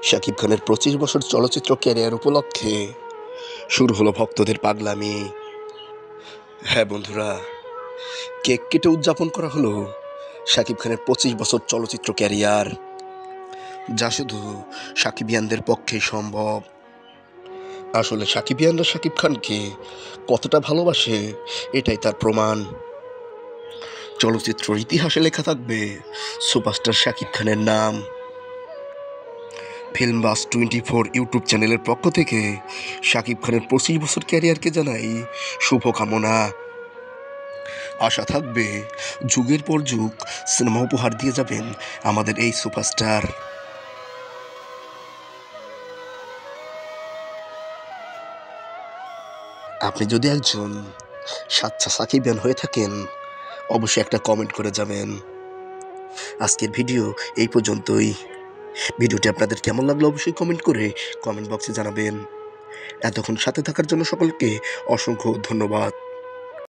শাকিব খানের ২৫ বছর চলচ্চিত্র ক্যারিয়ার উপলক্ষে শুরু হলো ভক্তদের পাগলামি। হ্যাঁ বন্ধুরা, কেক কেটে উদযাপন করা হলো শাকিব খানের ২৫ বছর চলচ্চিত্র ক্যারিয়ার, যা শুধু সাকিবিয়ানদের পক্ষেই সম্ভব। আসলে সাকিবিয়ানরা শাকিব খানকে কতটা ভালোবাসে এটাই তার প্রমাণ। চলচ্চিত্র ইতিহাসে লেখা থাকবে সুপারস্টার শাকিব খানের নাম। ফিল্মবাজ 24 ইউটিউব চ্যানেলের পক্ষ থেকে শাকিব খানের ২৫ বছর ক্যারিয়ারকে জানাই শুভকামনা। আশা থাকবে যুগের পর যুগ সিনেমা উপহার দিয়ে যাবেন আমাদের এই সুপারস্টার। আপনি যদি একজন সাচ্চা সাকিবিয়ান হয়ে থাকেন, অবশ্যই একটা কমেন্ট করে যাবেন। আজকের ভিডিও এই পর্যন্তই। ভিডিওটি আপনাদের কেমন লাগলো অবশ্যই কমেন্ট করে কমেন্ট বক্সে জানাবেন। এতক্ষণ সাথে থাকার জন্য সকলকে অসংখ্য ধন্যবাদ।